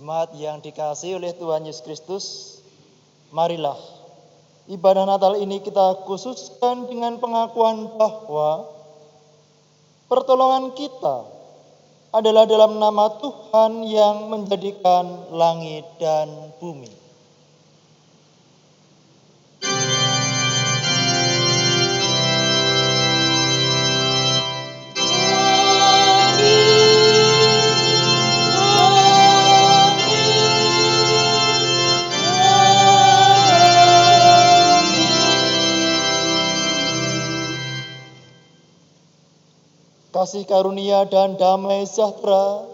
Jemaat yang dikasihi oleh Tuhan Yesus Kristus, marilah ibadah Natal ini kita khususkan dengan pengakuan bahwa pertolongan kita adalah dalam nama Tuhan yang menjadikan langit dan bumi. Kasih karunia dan damai sejahtera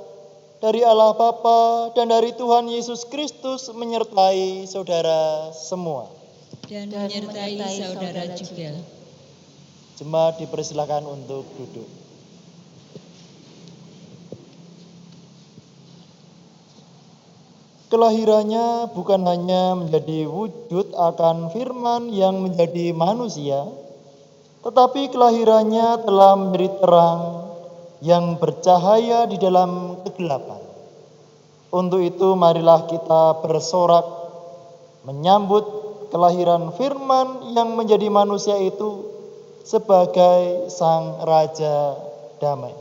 dari Allah Bapa dan dari Tuhan Yesus Kristus menyertai saudara semua. Dan menyertai saudara juga. Jemaat dipersilakan untuk duduk. Kelahirannya bukan hanya menjadi wujud akan firman yang menjadi manusia, tetapi kelahirannya telah menjadi terang yang bercahaya di dalam kegelapan. Untuk itu marilah kita bersorak menyambut kelahiran firman yang menjadi manusia itu sebagai Sang Raja Damai.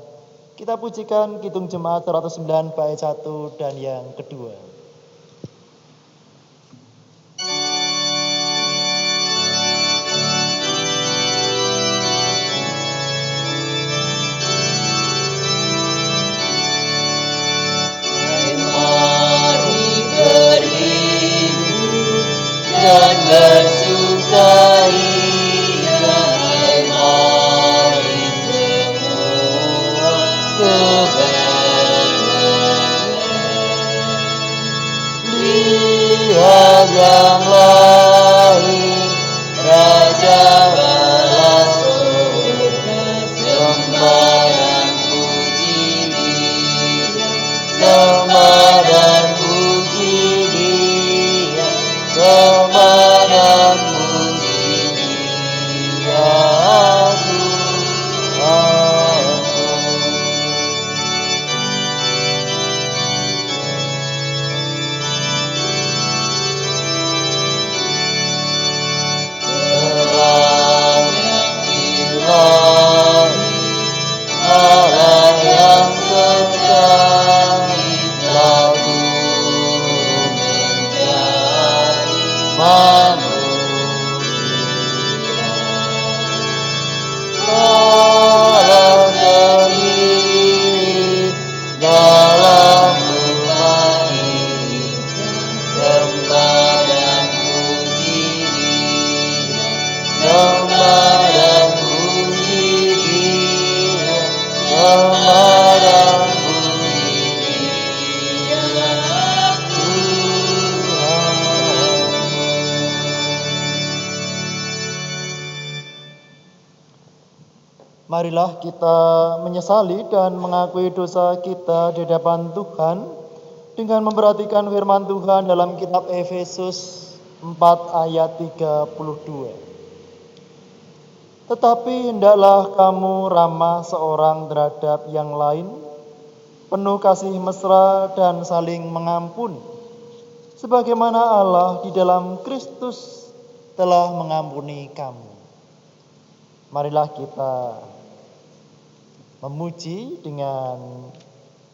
Kita pujikan Kidung Jemaat 109 bait 1 dan yang kedua. Dan bersukaria, mari semua kebenaran. Lihat yang lain, Raja bala surga, sembah dan puji Dia, sembah dan puji Dia, sembah dan puji Dia, Tuhanku. Terang yang ilahi, Allah yang terjadi, telah turun menjadi manusia. Allah sendiri dalam rumah ini, sembah dan puji Dia, sembah dan puji Dia, sembah dan puji Dia, Tuhan. Marilah kita menyesali dan mengakui dosa kita di hadapan Tuhan dengan memperhatikan firman Tuhan dalam kitab Efesus 4 ayat 32. Tetapi hendaklah kamu ramah seorang terhadap yang lain, penuh kasih mesra dan saling mengampuni, sebagaimana Allah di dalam Kristus telah mengampuni kamu. Marilah kita memuji dengan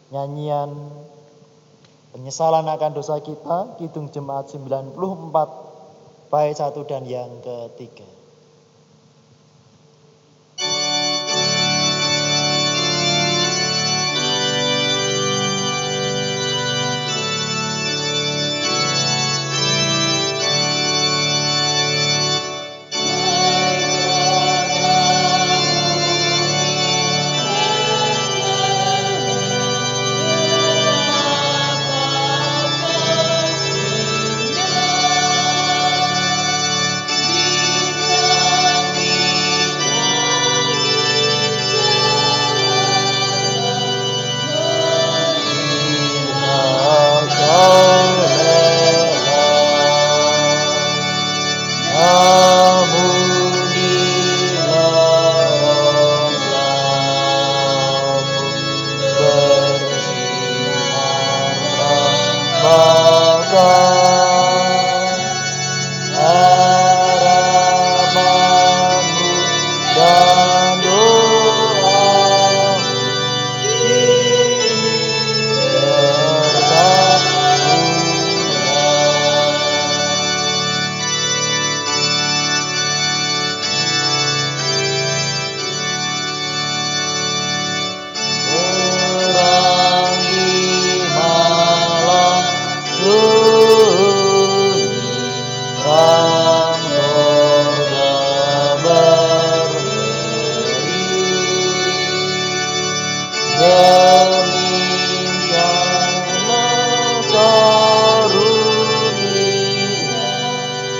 nyanyian penyesalan akan dosa kita, Kidung Jemaat 94 bait 1 dan yang ketiga. Di dan doa terang di malam sunyi, terang sorga berderi, demikianlah karunia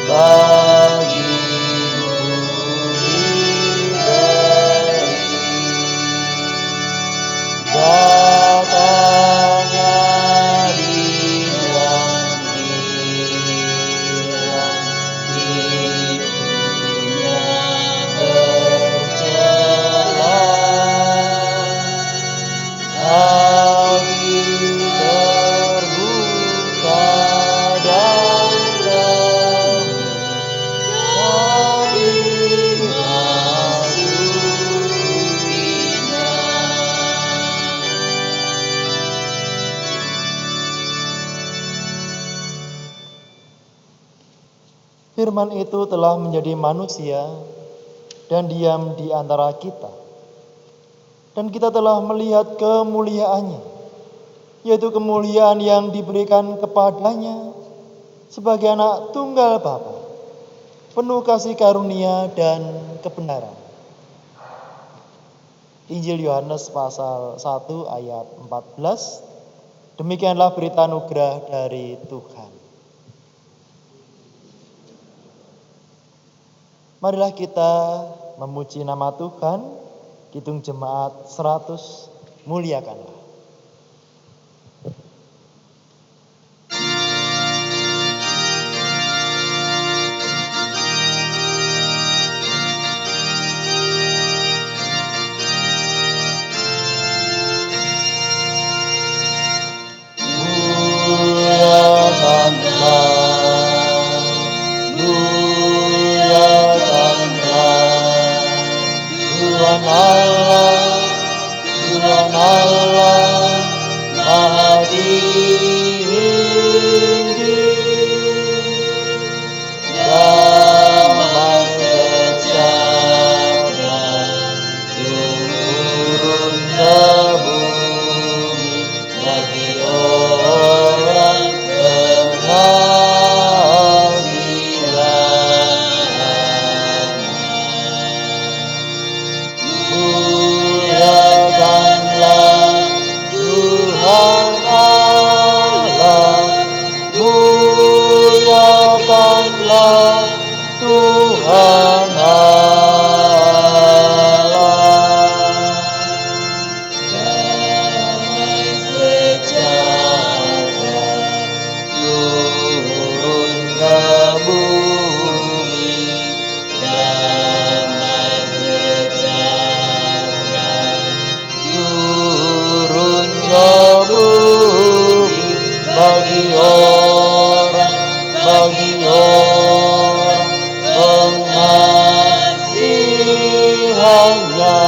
bagi budi beri. Datanya Dia hidupnya tercela, hati terbuka dan lemah, kami masukinya. Firman itu telah menjadi manusia dan diam di antara kita. Dan kita telah melihat kemuliaannya, yaitu kemuliaan yang diberikan kepadanya sebagai anak tunggal Bapa, penuh kasih karunia dan kebenaran. Injil Yohanes pasal 1 ayat 14. Demikianlah berita anugerah dari Tuhan. Marilah kita memuji nama Tuhan. Kidung Jemaat 100, muliakanlah. Tuhan Allah, Maha Tinggi, damai sejahtera turun ke bumi bagi orang penghasilan. Muliakanlah Tuhan Allah, muliakanlah Tuhan Allah. Damai sejahtera turun ke bumi, damai sejahtera turun ke bumi bagi orang pengasihannya,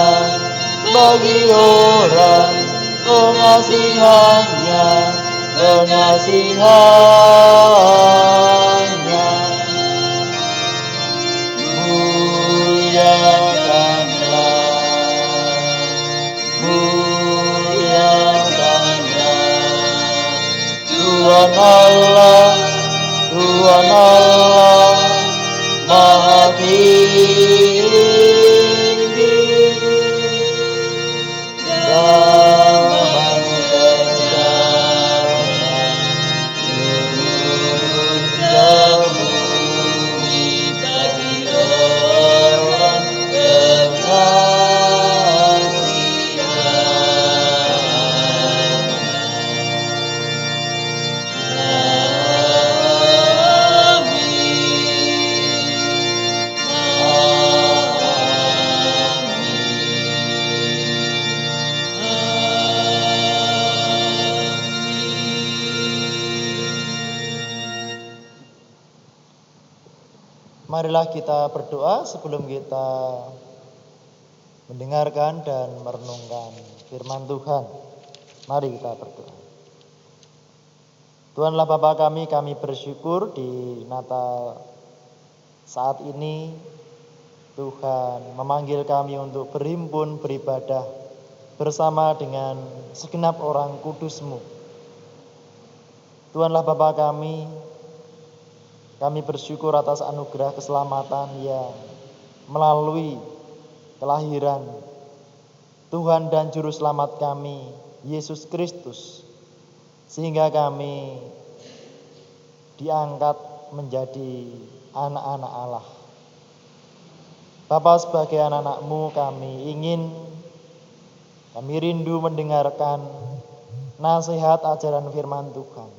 bagi orang pengasihannya. Muliakanlah Tuhan Allah, Maha Tinggi, damai sejahtera turun ke bumi bagi orang Marilah kita berdoa sebelum kita mendengarkan dan merenungkan firman Tuhan. Mari kita berdoa. Tuhanlah Bapa kami bersyukur di Natal saat ini Tuhan memanggil kami untuk berhimpun beribadah bersama dengan segenap orang kudus-Mu. Tuhanlah Bapa kami bersyukur atas anugerah keselamatan yang melalui kelahiran Tuhan dan Juru Selamat kami, Yesus Kristus, sehingga kami diangkat menjadi anak-anak Allah. Bapa, sebagai anak-anak-Mu kami rindu mendengarkan nasihat ajaran firman Tuhan.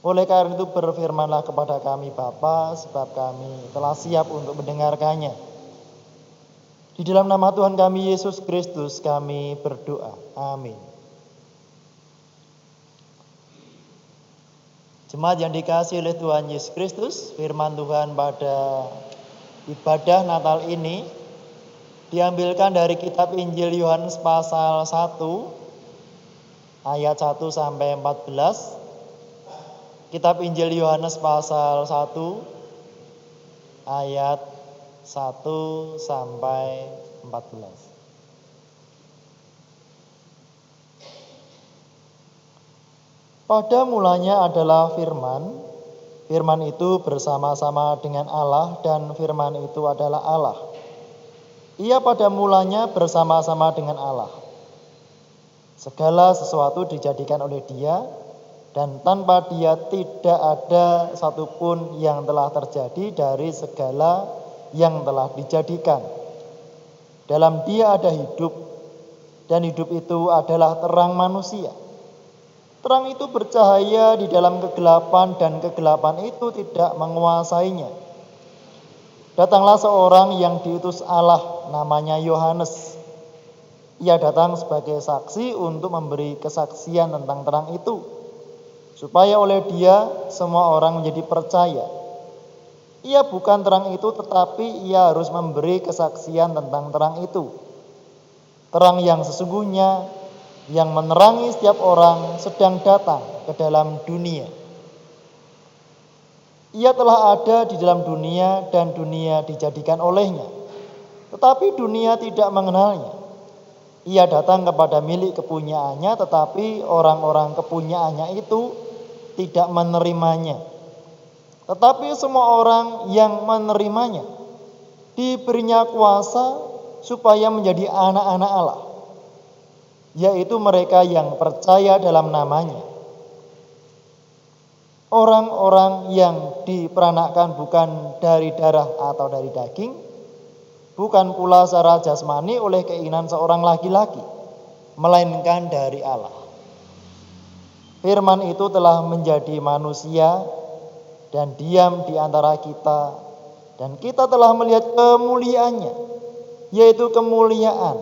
Oleh karena itu berfirmanlah kepada kami Bapa, sebab kami telah siap untuk mendengarkannya. Di dalam nama Tuhan kami Yesus Kristus kami berdoa. Amin. Jemaat yang dikasihi oleh Tuhan Yesus Kristus, firman Tuhan pada ibadah Natal ini diambilkan dari kitab Injil Yohanes pasal 1 ayat 1 sampai 14. Kitab Injil Yohanes pasal 1 ayat 1 sampai 14. Pada mulanya adalah firman. Firman itu bersama-sama dengan Allah dan firman itu adalah Allah. Ia pada mulanya bersama-sama dengan Allah. Segala sesuatu dijadikan oleh Dia, dan tanpa Dia tidak ada satupun yang telah terjadi dari segala yang telah dijadikan. Dalam Dia ada hidup, dan hidup itu adalah terang manusia. Terang itu bercahaya di dalam kegelapan, dan kegelapan itu tidak menguasainya. Datanglah seorang yang diutus Allah, namanya Yohanes. Ia datang sebagai saksi untuk memberi kesaksian tentang terang itu, supaya oleh Dia semua orang menjadi percaya. Ia bukan terang itu, tetapi ia harus memberi kesaksian tentang terang itu. Terang yang sesungguhnya yang menerangi setiap orang sedang datang ke dalam dunia. Ia telah ada di dalam dunia dan dunia dijadikan olehnya, tetapi dunia tidak mengenalnya. Ia datang kepada milik kepunyaannya, tetapi orang-orang kepunyaannya itu tidak menerimanya. Tetapi semua orang yang menerimanya diberinya kuasa supaya menjadi anak-anak Allah, yaitu mereka yang percaya dalam namanya. Orang-orang yang diperanakkan bukan dari darah atau dari daging, bukan pula secara jasmani oleh keinginan seorang laki-laki, melainkan dari Allah. Firman itu telah menjadi manusia dan diam di antara kita, dan kita telah melihat kemuliaannya, yaitu kemuliaan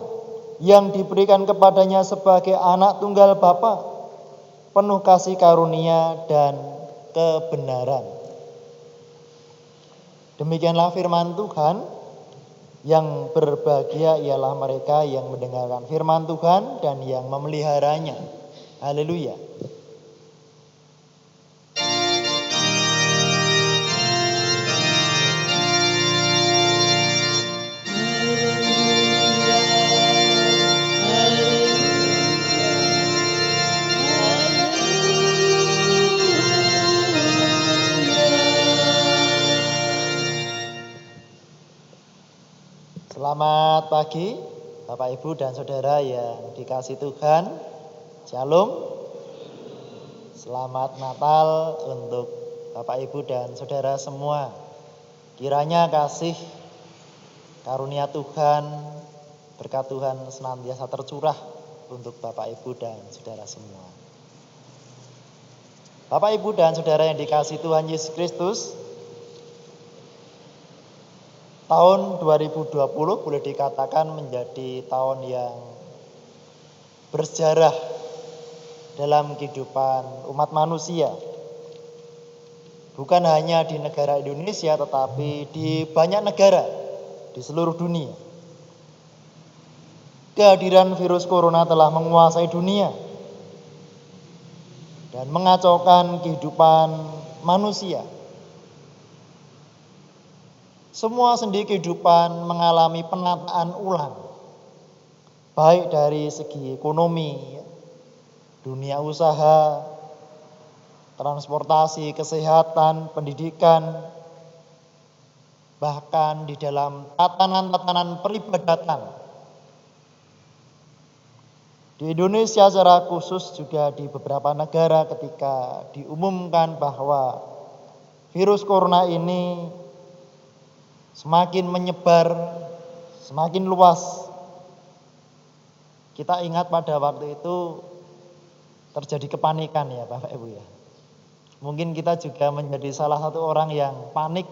yang diberikan kepadanya sebagai anak tunggal Bapa, penuh kasih karunia dan kebenaran. Demikianlah firman Tuhan. Yang berbahagia ialah mereka yang mendengarkan firman Tuhan dan yang memeliharanya. Haleluya. Selamat pagi Bapak Ibu dan Saudara yang dikasihi Tuhan. Shalom. Selamat Natal untuk Bapak Ibu dan Saudara semua. Kiranya kasih karunia Tuhan, berkat Tuhan senantiasa tercurah untuk Bapak Ibu dan Saudara semua. Bapak Ibu dan Saudara yang dikasihi Tuhan Yesus Kristus, tahun 2020 boleh dikatakan menjadi tahun yang bersejarah dalam kehidupan umat manusia. Bukan hanya di negara Indonesia, tetapi di banyak negara di seluruh dunia. Kehadiran virus corona telah menguasai dunia dan mengacaukan kehidupan manusia. Semua sendi kehidupan mengalami penataan ulang, baik dari segi ekonomi, dunia usaha, transportasi, kesehatan, pendidikan, bahkan di dalam tatanan-tatanan peribadatan. Di Indonesia secara khusus juga di beberapa negara ketika diumumkan bahwa virus corona ini semakin menyebar, semakin luas. Kita ingat pada waktu itu terjadi kepanikan ya Bapak Ibu ya. Mungkin kita juga menjadi salah satu orang yang panik,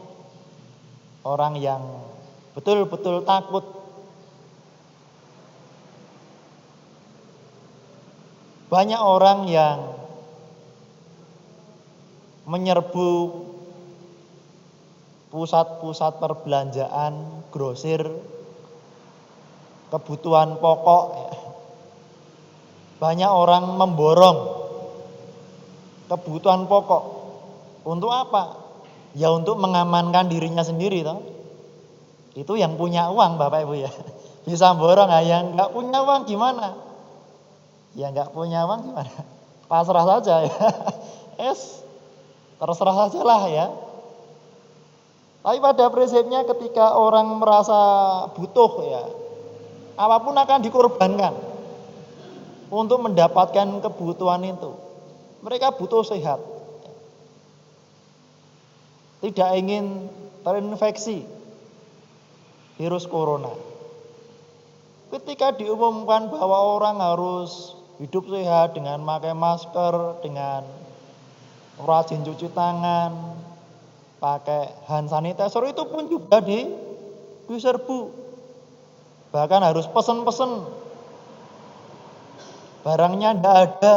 orang yang betul-betul takut. Banyak orang yang menyerbu pusat-pusat perbelanjaan, grosir, kebutuhan pokok. Banyak orang memborong kebutuhan pokok. Untuk apa? Ya untuk mengamankan dirinya sendiri toh. Itu yang punya uang Bapak Ibu ya. Bisa borong, yang nggak punya uang gimana? Ya nggak punya uang gimana? Pasrah saja ya. Terserah saja lah ya. Tapi pada prinsipnya ketika orang merasa butuh ya, apapun akan dikorbankan untuk mendapatkan kebutuhan itu. Mereka butuh sehat. Tidak ingin terinfeksi virus corona. Ketika diumumkan bahwa orang harus hidup sehat dengan memakai masker, dengan rajin cuci tangan, pakai hand sanitizer, itu pun juga diserbu. Bahkan harus pesen-pesen. Barangnya tidak ada.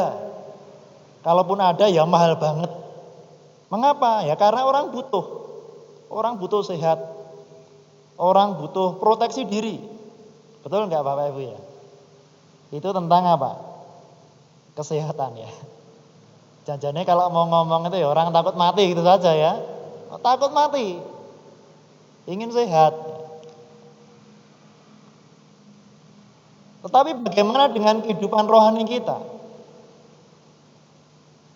Kalaupun ada ya mahal banget. Mengapa? Ya karena orang butuh. Orang butuh sehat. Orang butuh proteksi diri. Betul enggak Bapak Ibu ya? Itu tentang apa? Kesehatan ya. Jangannya kalau mau ngomong itu ya orang takut mati gitu saja ya. Takut mati. Ingin sehat. Tetapi bagaimana dengan kehidupan rohani kita?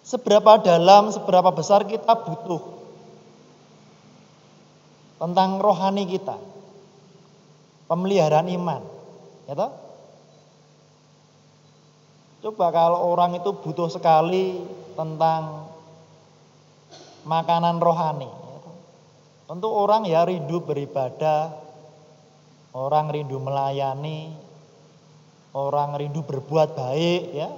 Seberapa dalam, seberapa besar kita butuh tentang rohani kita. Pemeliharaan iman. Ya toh? Coba kalau orang itu butuh sekali tentang makanan rohani. Tentu orang ya rindu beribadah, orang rindu melayani, orang rindu berbuat baik ya.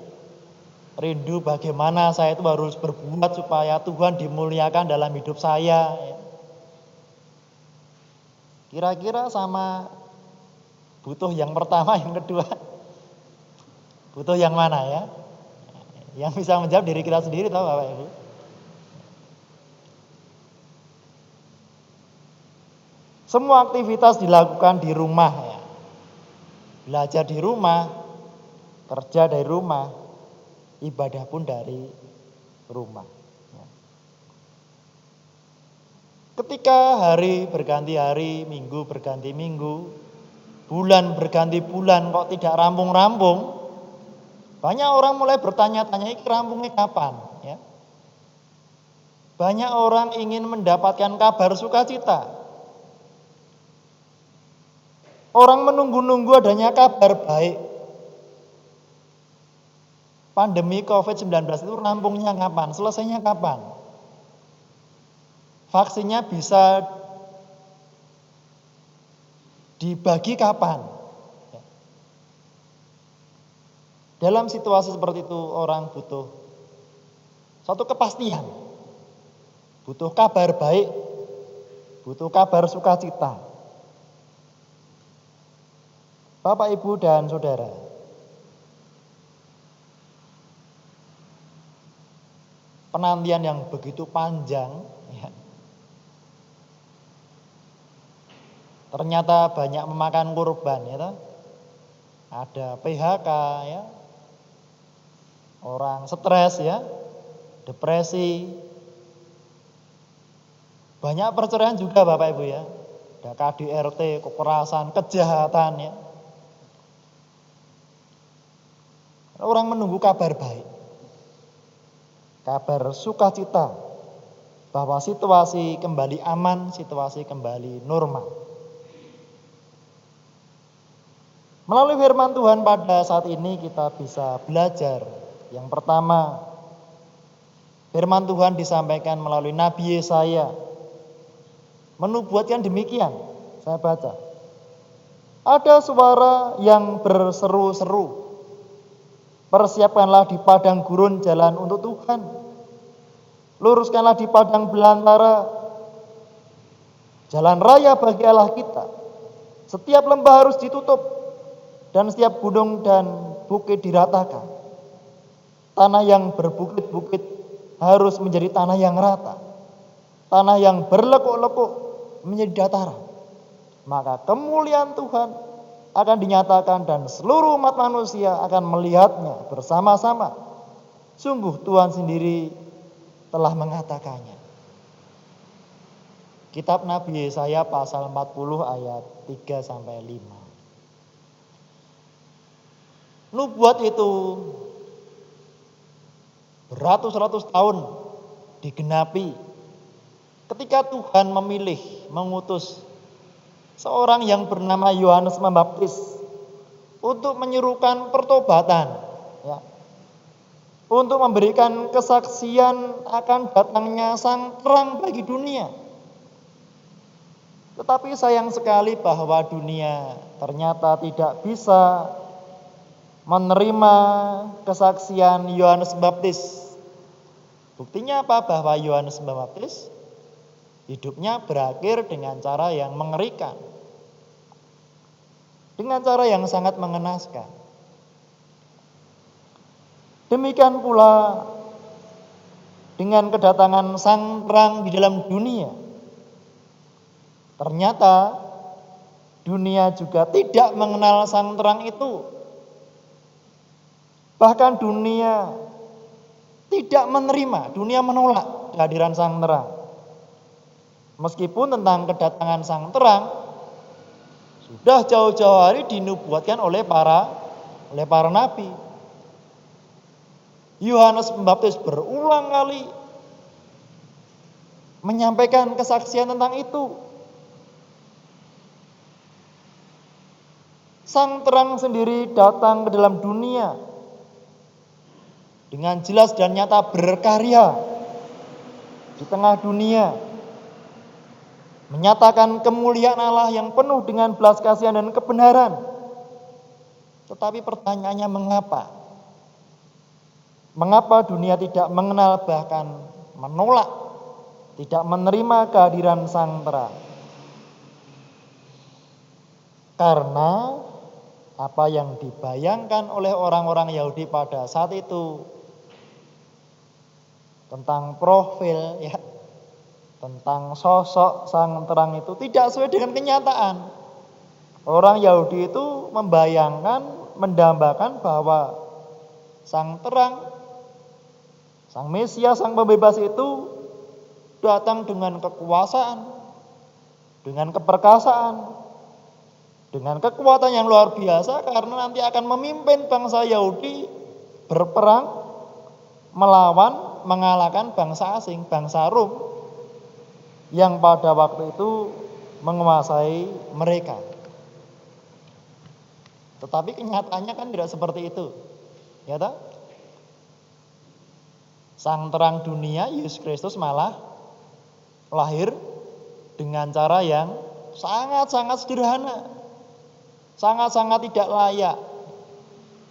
Rindu bagaimana saya itu harus berbuat supaya Tuhan dimuliakan dalam hidup saya. Ya. Kira-kira sama butuh yang pertama, yang kedua. Butuh yang mana ya? Yang bisa menjawab diri kita sendiri tahu Bapak Ibu. Semua aktivitas dilakukan di rumah ya. Belajar di rumah, kerja dari rumah, ibadah pun dari rumah. Ya. Ketika hari berganti hari, minggu berganti minggu, bulan berganti bulan kok tidak rampung-rampung, banyak orang mulai bertanya-tanya, ini rampungnya kapan? Ya. Banyak orang ingin mendapatkan kabar sukacita. Orang menunggu-nunggu adanya kabar baik. Pandemi COVID-19 itu rampungnya kapan? Selesainya kapan? Vaksinnya bisa dibagi kapan? Dalam situasi seperti itu orang butuh satu kepastian. Butuh kabar baik, butuh kabar sukacita. Bapak, Ibu, dan Saudara, penantian yang begitu panjang ya, ternyata banyak memakan korban ya toh? ada PHK ya, orang stres ya, depresi, banyak perceraian juga Bapak Ibu ya, ada KDRT, kekerasan, kejahatan ya. Orang menunggu kabar baik, kabar sukacita bahwa situasi kembali aman, situasi kembali normal. Melalui firman Tuhan pada saat ini kita bisa belajar. Yang pertama, firman Tuhan disampaikan melalui Nabi Yesaya. Menubuatkan demikian, saya baca. Ada suara yang berseru-seru. Persiapkanlah di padang gurun jalan untuk Tuhan. Luruskanlah di padang belantara jalan raya bagi Allah kita. Setiap lembah harus ditutup dan setiap gunung dan bukit diratakan. Tanah yang berbukit-bukit harus menjadi tanah yang rata. Tanah yang berlekuk-lekuk menjadi dataran. Maka kemuliaan Tuhan akan dinyatakan dan seluruh umat manusia akan melihatnya bersama-sama. Sungguh Tuhan sendiri telah mengatakannya. Kitab Nabi Yesaya pasal 40 ayat 3-5. Nubuat itu beratus-ratus tahun digenapi ketika Tuhan memilih, mengutus seorang yang bernama Yohanes Pembaptis untuk menyerukan pertobatan, ya, untuk memberikan kesaksian akan datangnya sang terang bagi dunia. Tetapi sayang sekali bahwa dunia ternyata tidak bisa menerima kesaksian Yohanes Pembaptis. Buktinya apa? Bahwa Yohanes Pembaptis hidupnya berakhir dengan cara yang mengerikan, dengan cara yang sangat mengenaskan. Demikian pula dengan kedatangan sang terang di dalam dunia. Ternyata dunia juga tidak mengenal sang terang itu. Bahkan dunia tidak menerima, dunia menolak kehadiran sang terang. Meskipun tentang kedatangan sang terang sudah jauh-jauh hari dinubuatkan oleh para nabi. Yohanes Pembaptis berulang kali menyampaikan kesaksian tentang itu. Sang terang sendiri datang ke dalam dunia dengan jelas dan nyata berkarya di tengah dunia, menyatakan kemuliaan Allah yang penuh dengan belas kasihan dan kebenaran. Tetapi pertanyaannya mengapa? Mengapa dunia tidak mengenal, bahkan menolak, tidak menerima kehadiran sang terang? Karena apa yang dibayangkan oleh orang-orang Yahudi pada saat itu tentang profil ya, tentang sosok sang terang itu tidak sesuai dengan kenyataan. Orang Yahudi itu membayangkan, mendambakan bahwa sang terang, sang Mesias, sang pembebas itu datang dengan kekuasaan, dengan keperkasaan, dengan kekuatan yang luar biasa, karena nanti akan memimpin bangsa Yahudi berperang melawan, mengalahkan bangsa asing, bangsa Rom yang pada waktu itu menguasai mereka. Tetapi kenyataannya kan tidak seperti itu, ya toh? Sang terang dunia Yesus Kristus malah lahir dengan cara yang sangat-sangat sederhana, sangat-sangat tidak layak,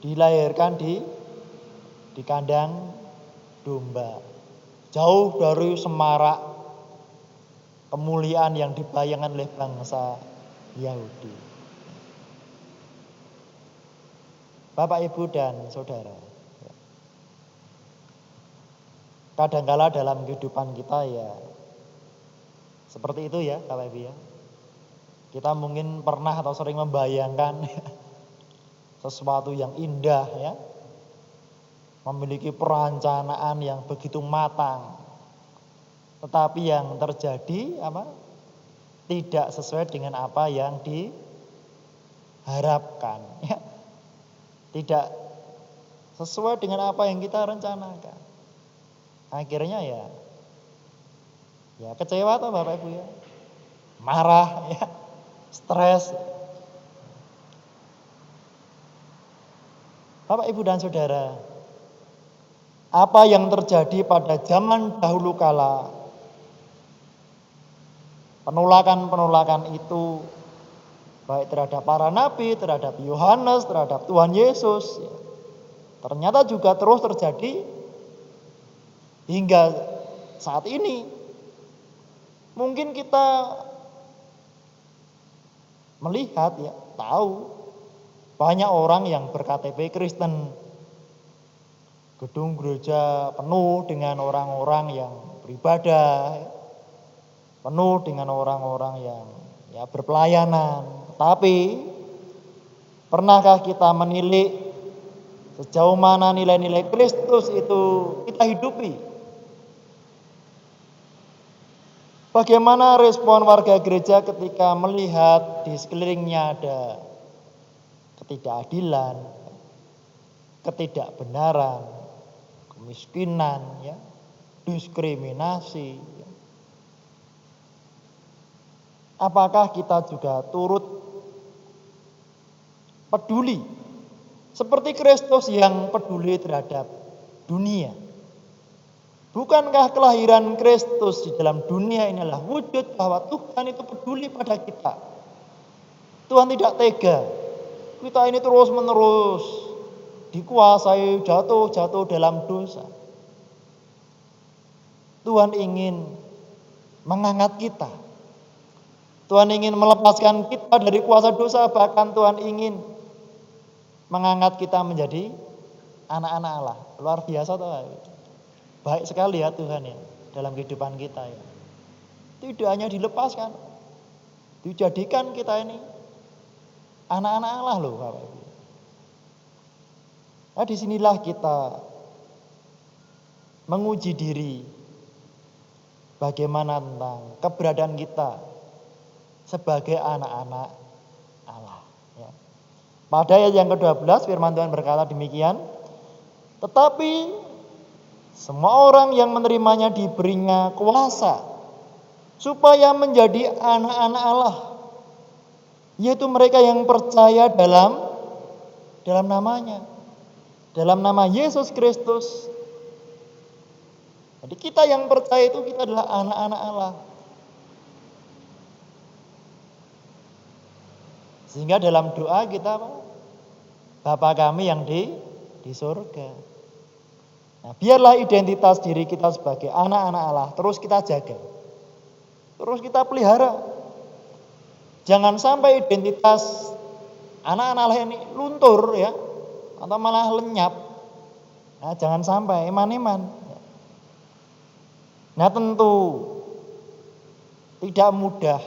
dilahirkan di kandang domba, jauh dari semarak kemuliaan yang dibayangkan oleh bangsa Yahudi. Bapak, Ibu, dan Saudara, kadangkala dalam kehidupan kita ya seperti itu ya Bapak Ibu ya. Kita mungkin pernah atau sering membayangkan sesuatu yang indah ya. Memiliki perencanaan yang begitu matang. Tetapi yang terjadi tidak sesuai dengan apa yang diharapkan ya. Tidak sesuai dengan apa yang kita rencanakan. Akhirnya ya kecewa toh Bapak Ibu ya. Marah ya, stres. Bapak Ibu dan Saudara, apa yang terjadi pada zaman dahulu kala, penolakan-penolakan itu baik terhadap para nabi, terhadap Yohanes, terhadap Tuhan Yesus, ternyata juga terus terjadi hingga saat ini. Mungkin kita melihat ya, tahu banyak orang yang ber-KTP Kristen. Gedung gereja penuh dengan orang-orang yang beribadah, penuh dengan orang-orang yang berpelayanan. Tapi pernahkah kita menilik sejauh mana nilai-nilai Kristus itu kita hidupi? Bagaimana respon warga gereja ketika melihat di sekelilingnya ada ketidakadilan, ketidakbenaran, kemiskinan, diskriminasi. Apakah kita juga turut peduli seperti Kristus yang peduli terhadap dunia? Bukankah kelahiran Kristus di dalam dunia inilah wujud bahwa Tuhan itu peduli pada kita? Tuhan tidak tega kita ini terus-menerus dikuasai jatuh dalam dosa. Tuhan ingin mengangkat kita. Tuhan ingin melepaskan kita dari kuasa dosa. Bahkan Tuhan ingin mengangkat kita menjadi anak-anak Allah. Luar biasa tuh. Baik sekali ya Tuhan ya dalam kehidupan kita ya. Tidak hanya dilepaskan, dijadikan kita ini anak-anak Allah loh Bapak Ibu. Nah disinilah kita menguji diri bagaimana tentang keberadaan kita sebagai anak-anak Allah. Ya. Pada ayat yang ke-12 firman Tuhan berkata demikian, tetapi semua orang yang menerimanya diberinya kuasa supaya menjadi anak-anak Allah, yaitu mereka yang percaya dalam namanya, dalam nama Yesus Kristus. Jadi kita yang percaya itu kita adalah anak-anak Allah. Sehingga dalam doa kita Bapa kami yang di surga. Nah, biarlah identitas diri kita sebagai anak-anak Allah terus kita jaga. Terus kita pelihara. Jangan sampai identitas anak-anak Allah ini luntur ya atau malah lenyap. Nah, jangan sampai iman-iman. Nah, tentu tidak mudah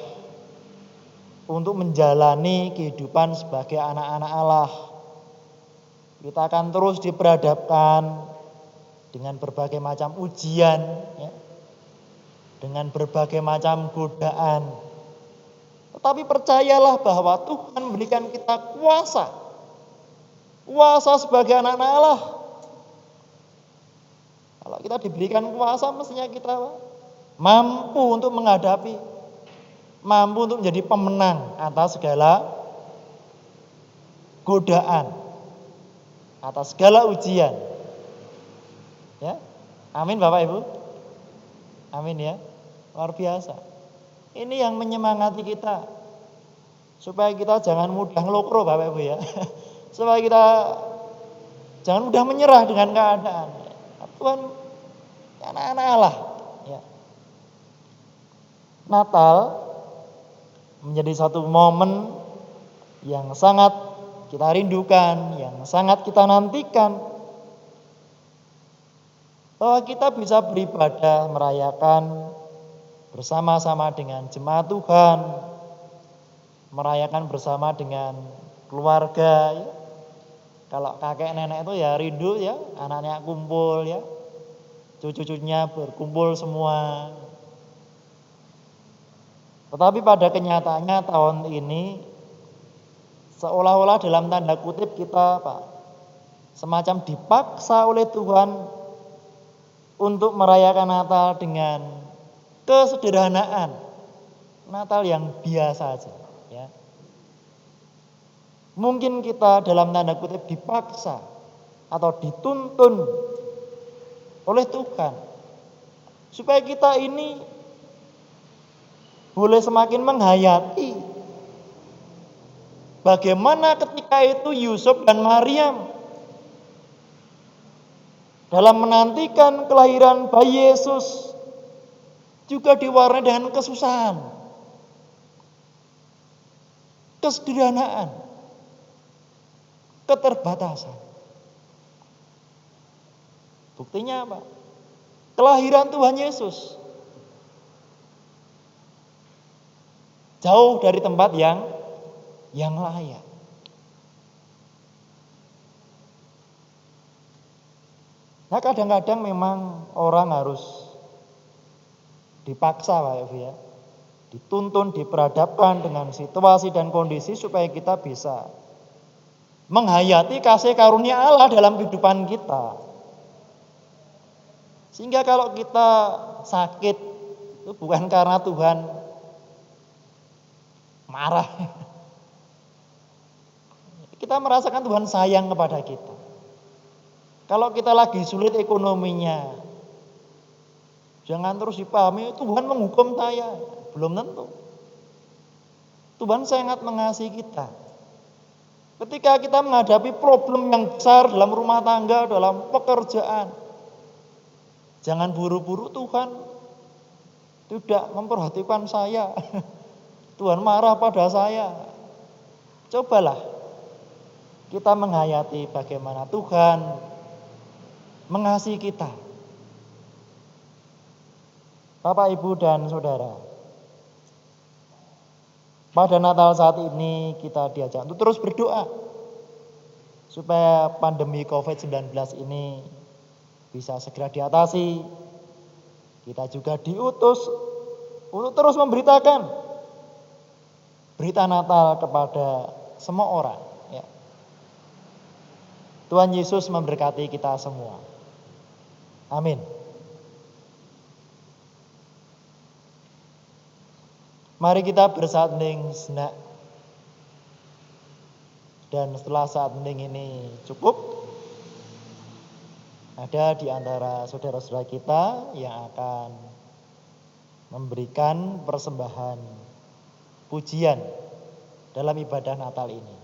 untuk menjalani kehidupan sebagai anak-anak Allah. Kita akan terus diperhadapkan dengan berbagai macam ujian, ya, dengan berbagai macam godaan. Tetapi percayalah bahwa Tuhan memberikan kita kuasa sebagai anak-anak Allah. Kalau kita diberikan kuasa, mestinya kita mampu untuk menghadapi, mampu untuk menjadi pemenang atas segala godaan, atas segala ujian. Ya, amin Bapak Ibu, amin ya, luar biasa. Ini yang menyemangati kita, supaya kita jangan mudah ngelokro Bapak Ibu ya, supaya kita jangan mudah menyerah dengan keadaan. Tuhan, anak-anak Allah. Ya. Natal menjadi satu momen yang sangat kita rindukan, yang sangat kita nantikan. Bahwa kita bisa beribadah, merayakan bersama-sama dengan jemaat Tuhan, merayakan bersama dengan keluarga, ya. Kalau kakek nenek itu ya rindu ya, anaknya kumpul ya, cucu-cucunya berkumpul semua. Tetapi pada kenyataannya tahun ini seolah-olah dalam tanda kutip kita semacam dipaksa oleh Tuhan untuk merayakan Natal dengan kesederhanaan, Natal yang biasa saja. Ya. Mungkin kita dalam tanda kutip dipaksa atau dituntun oleh Tuhan supaya kita ini boleh semakin menghayati bagaimana ketika itu Yusuf dan Maryam dalam menantikan kelahiran bayi Yesus juga diwarnai dengan kesusahan, kesederhanaan, keterbatasan. Buktinya apa? Kelahiran Tuhan Yesus jauh dari tempat yang layak. Nah kadang-kadang memang orang harus dipaksa Pak Evi ya, dituntun, diperhadapkan dengan situasi dan kondisi supaya kita bisa menghayati kasih karunia Allah dalam kehidupan kita. Sehingga kalau kita sakit itu bukan karena Tuhan marah. Kita merasakan Tuhan sayang kepada kita. Kalau kita lagi sulit ekonominya, jangan terus dipahami Tuhan menghukum saya. Belum tentu. Tuhan sangat mengasihi kita. Ketika kita menghadapi problem yang besar dalam rumah tangga, dalam pekerjaan, jangan buru-buru Tuhan tidak memperhatikan saya. Tuhan marah pada saya. Cobalah kita menghayati bagaimana Tuhan mengasihi kita. Bapak, Ibu, dan Saudara, pada Natal saat ini kita diajak untuk terus berdoa supaya pandemi COVID-19 ini bisa segera diatasi. Kita juga diutus untuk terus memberitakan berita Natal kepada semua orang. Ya. Tuhan Yesus memberkati kita semua. Amin. Mari kita bersaat hening sejenak. Dan setelah saat hening ini cukup, ada di antara saudara-saudara kita yang akan memberikan persembahan pujian dalam ibadah Natal ini.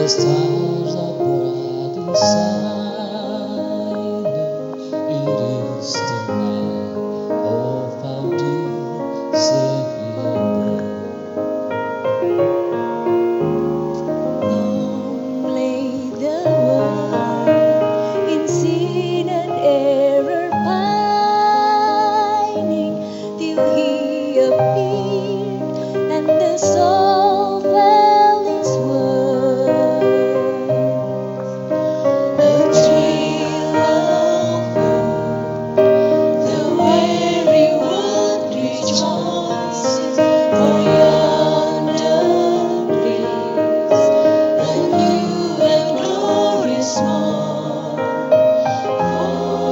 the stars are bright inside me. It is the night of our dear Savior born. Long lay the world in sin and error pining, till He appeared and the soul felt His word. A thrill of hope, the weary world rejoices, for yonder breeze a new and glorious morn. Fall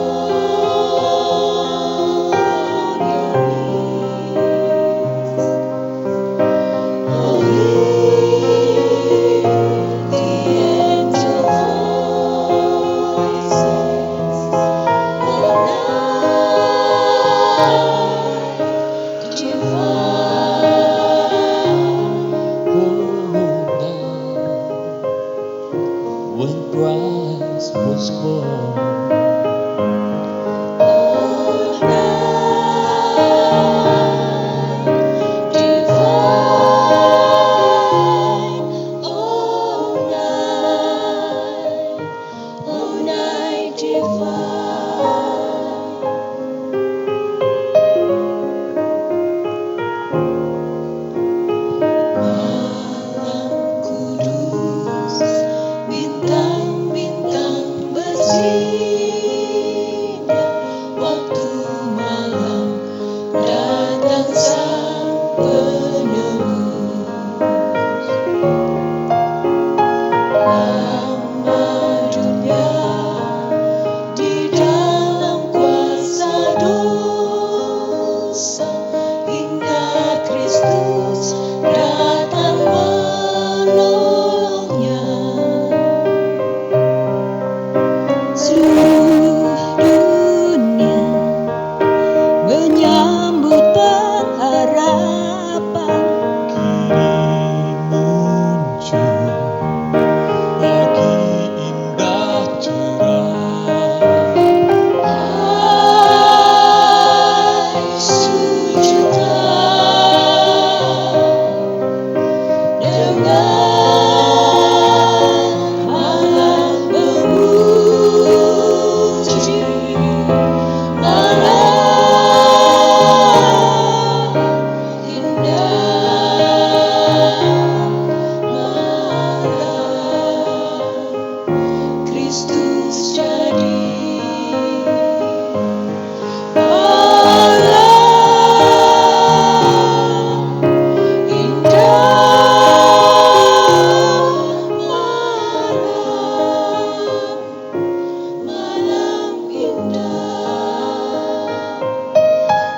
on your knees. Oh, hear the angel voices. Oh, night divine. Oh, night when Christ was born. Oh, night divine. Oh, night divine. Malam kudus, bintang-bintang bersinar, waktu malam datang sang penebus. Lama dunia di dalam kuasa dosa, hingga Kristus datang menolongnya. Seluruh dunia menyambut pengharapan, Kini muncul pagi indah cerah. hai sujudlah dengan malam memuji, malam indah, malam Kristus jadi. Malam indah, malam indah, malam indah,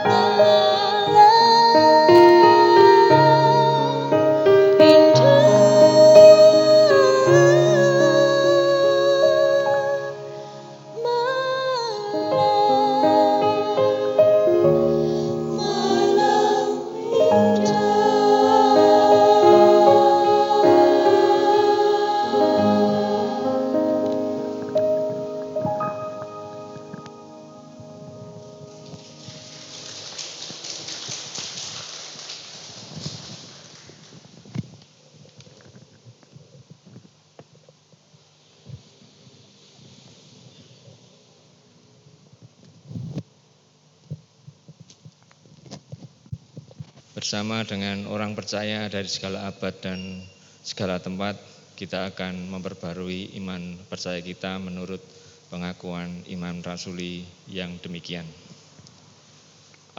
malam indah. Bersama dengan orang percaya dari segala abad dan segala tempat, kita akan memperbarui iman percaya kita menurut pengakuan iman rasuli yang demikian.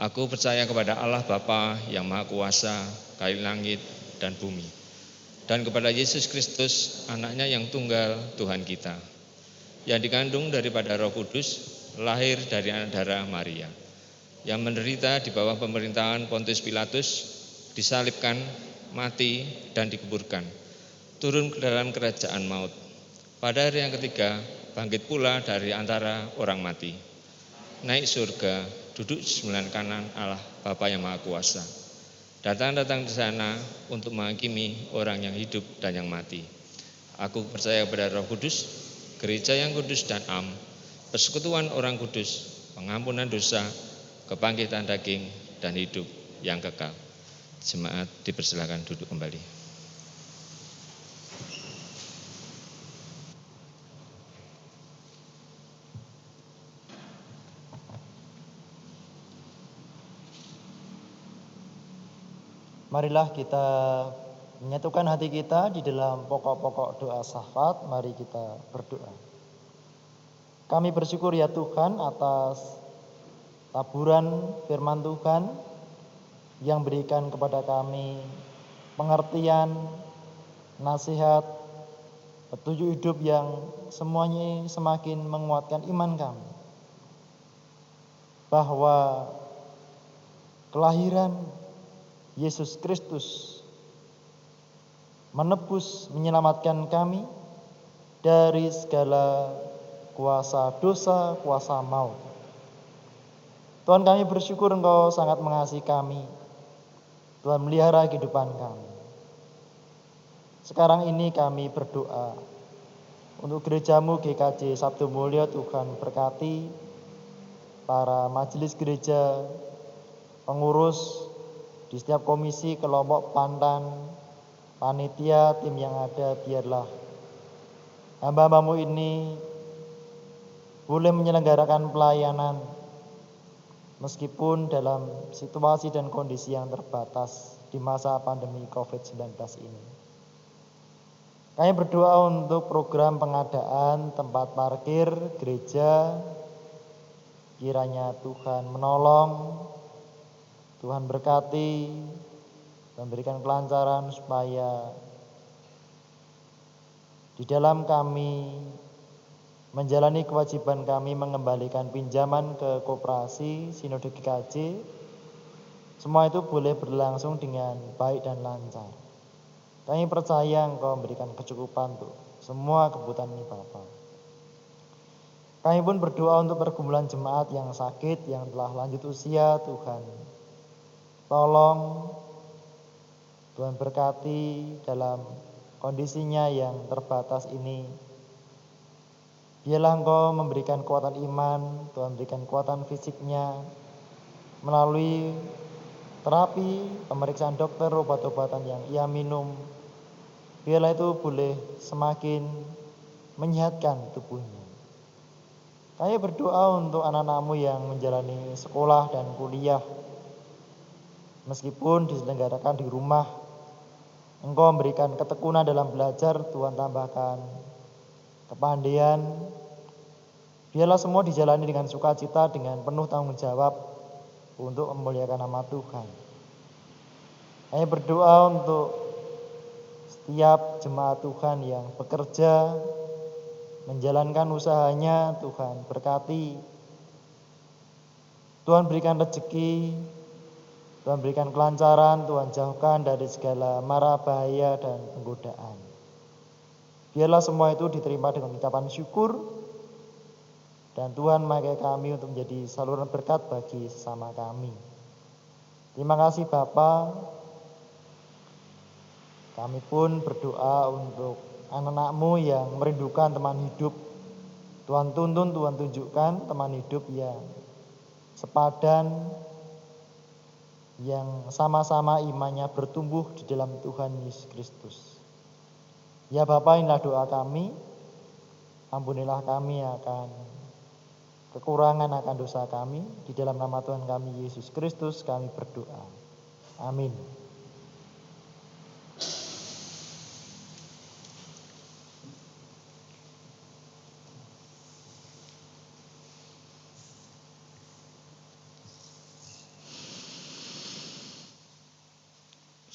Aku percaya kepada Allah Bapa yang Maha Kuasa, kail langit dan bumi, dan kepada Yesus Kristus, anaknya yang tunggal Tuhan kita, yang dikandung daripada Roh Kudus, lahir dari anak darah Maria, yang menderita di bawah pemerintahan Pontius Pilatus, disalibkan, mati, dan dikuburkan, turun ke dalam kerajaan maut. Pada hari yang ketiga, bangkit pula dari antara orang mati, naik surga, duduk di sebelah kanan Allah Bapa yang Maha Kuasa. Datang di sana untuk menghakimi orang yang hidup dan yang mati. Aku percaya kepada Roh Kudus, gereja yang kudus dan am, persekutuan orang kudus, pengampunan dosa, kebangkitan daging, dan hidup yang kekal. Jemaat dipersilakan duduk kembali. Marilah kita menyatukan hati kita di dalam pokok-pokok doa syafaat. Mari kita berdoa. Kami bersyukur ya Tuhan atas taburan firman Tuhan yang berikan kepada kami pengertian, nasihat, petunjuk hidup yang semuanya semakin menguatkan iman kami. Bahwa kelahiran Yesus Kristus menebus, menyelamatkan kami dari segala kuasa dosa, kuasa maut. Tuhan, kami bersyukur Engkau sangat mengasihi kami. Tuhan melihara kehidupan kami. Sekarang ini kami berdoa untuk gerejamu GKJ Sabtu Mulia. Tuhan berkati para majelis gereja, pengurus di setiap komisi, kelompok, pantan, panitia, tim yang ada. Biarlah hamba-hambamu ini boleh menyelenggarakan pelayanan meskipun dalam situasi dan kondisi yang terbatas di masa pandemi COVID-19 ini. Kami berdoa untuk program pengadaan tempat parkir gereja. Kiranya Tuhan menolong, Tuhan berkati, memberikan kelancaran supaya di dalam kami menjalani kewajiban kami mengembalikan pinjaman ke koperasi Sinode GKJ, semua itu boleh berlangsung dengan baik dan lancar. Kami percaya Engkau memberikan kecukupan untuk semua kebutuhan ini Bapa. Kami pun berdoa untuk pergumulan jemaat yang sakit, yang telah lanjut usia. Tuhan tolong, Tuhan berkati dalam kondisinya yang terbatas ini. Biarlah Engkau memberikan kekuatan iman, Tuhan berikan kekuatan fisiknya melalui terapi, pemeriksaan dokter, obat-obatan yang ia minum. Biarlah itu boleh semakin menyehatkan tubuhnya. Kami berdoa untuk anak-anak-Mu yang menjalani sekolah dan kuliah. Meskipun diselenggarakan di rumah, Engkau memberikan ketekunan dalam belajar, Tuhan tambahkan kepandaian. Biarlah semua dijalani dengan sukacita, dengan penuh tanggung jawab untuk memuliakan nama Tuhan. Kami berdoa untuk setiap jemaat Tuhan yang bekerja, menjalankan usahanya. Tuhan berkati, Tuhan berikan rezeki, Tuhan berikan kelancaran, Tuhan jauhkan dari segala mara bahaya dan penggodaan. Biarlah semua itu diterima dengan ucapan syukur, dan Tuhan memakai kami untuk menjadi saluran berkat bagi sesama kami. Terima kasih Bapa. Kami pun berdoa untuk anak-anak-Mu yang merindukan teman hidup. Tuhan tuntun, Tuhan tunjukkan teman hidup yang sepadan, yang sama-sama imannya bertumbuh di dalam Tuhan Yesus Kristus. Ya Bapa, inilah doa kami. Ampunilah kami akan kekurangan, akan dosa kami. Di dalam nama Tuhan kami Yesus Kristus kami berdoa. Amin.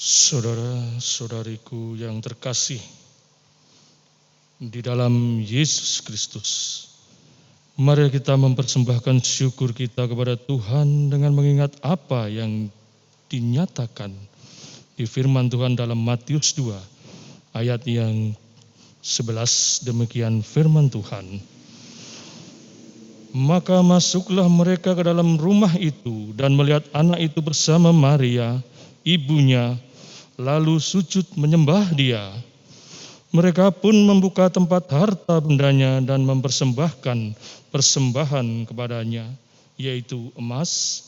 Saudara-saudariku yang terkasih di dalam Yesus Kristus, mari kita mempersembahkan syukur kita kepada Tuhan dengan mengingat apa yang dinyatakan di firman Tuhan dalam Matius 2 ayat yang 11. Demikian firman Tuhan. Maka masuklah mereka ke dalam rumah itu dan melihat anak itu bersama Maria, ibunya, lalu sujud menyembah dia. Mereka pun membuka tempat harta bendanya dan mempersembahkan persembahan kepadanya, yaitu emas,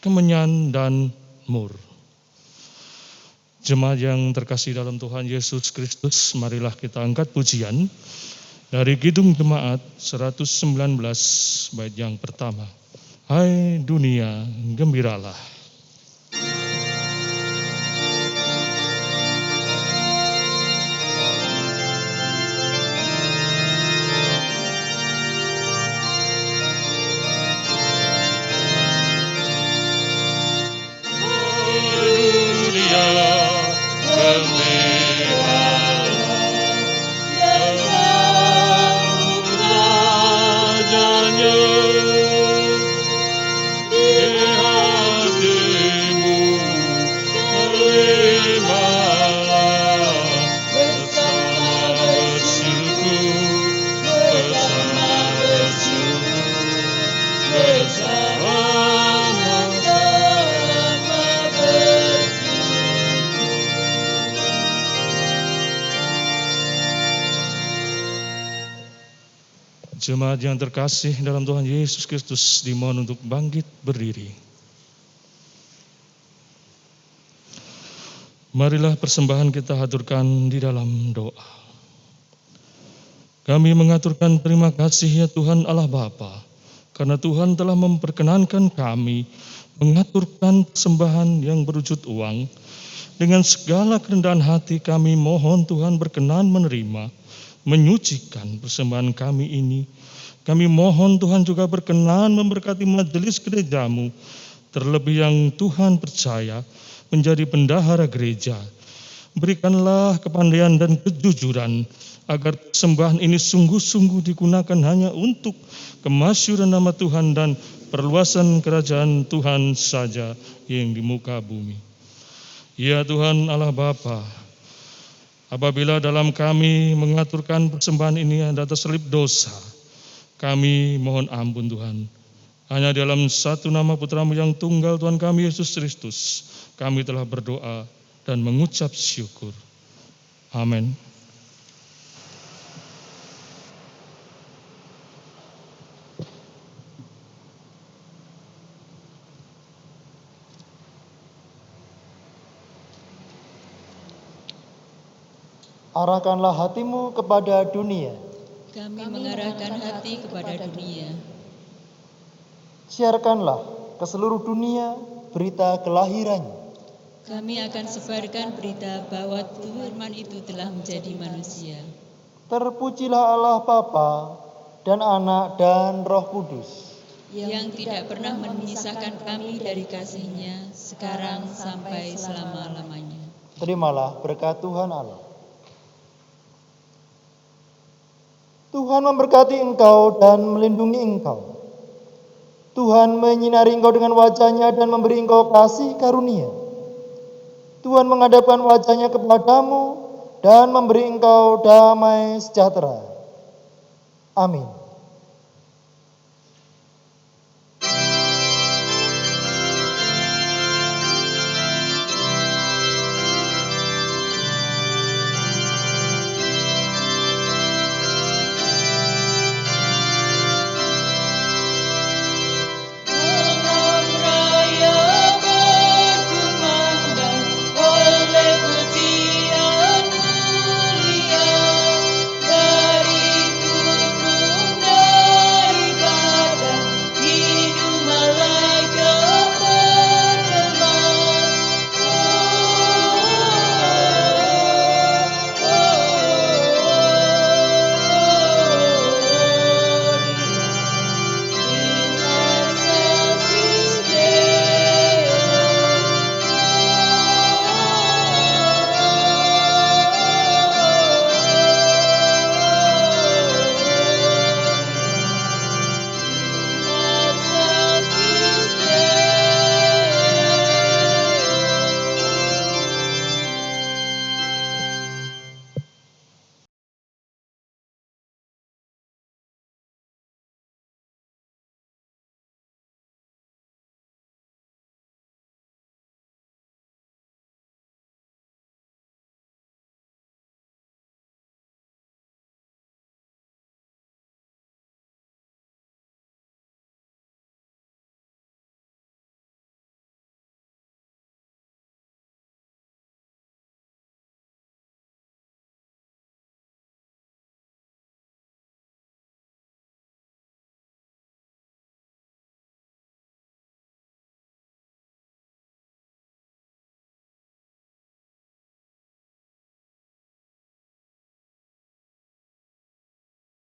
kemenyan, dan mur. Jemaat yang terkasih dalam Tuhan Yesus Kristus, marilah kita angkat pujian dari Kidung Jemaat 119 bait yang pertama. Hai dunia, gembiralah. Jemaat yang terkasih dalam Tuhan Yesus Kristus, dimohon untuk bangkit berdiri. Marilah persembahan kita haturkan di dalam doa. Kami mengaturkan terima kasih ya Tuhan Allah Bapa, karena Tuhan telah memperkenankan kami mengaturkan persembahan yang berwujud uang. Dengan segala kerendahan hati kami mohon Tuhan berkenan menerima, menyucikan persembahan kami ini. Kami mohon Tuhan juga berkenan memberkati majelis gerejamu, terlebih yang Tuhan percaya menjadi bendahara gereja. Berikanlah kepandaian dan kejujuran, agar persembahan ini sungguh-sungguh digunakan hanya untuk kemasyhuran nama Tuhan dan perluasan kerajaan Tuhan saja yang di muka bumi. Ya Tuhan Allah Bapa, apabila dalam kami mengaturkan persembahan ini ada terselip dosa, kami mohon ampun Tuhan. Hanya dalam satu nama Putra-Mu yang tunggal Tuhan kami Yesus Kristus, kami telah berdoa dan mengucap syukur. Amin. Arahkanlah hatimu kepada dunia. Kami mengarahkan hati kepada dunia. Siarkanlah ke seluruh dunia berita kelahirannya. Kami akan sebarkan berita bahwa Firman itu telah menjadi manusia. Terpujilah Allah Bapa dan Anak dan Roh Kudus, yang tidak pernah memisahkan kami dari kasih-Nya, sekarang sampai selama-lamanya. Terimalah berkat Tuhan Allah. Tuhan memberkati engkau dan melindungi engkau. Tuhan menyinari engkau dengan wajah-Nya dan memberi engkau kasih karunia. Tuhan menghadapkan wajah-Nya kepadamu dan memberi engkau damai sejahtera. Amin.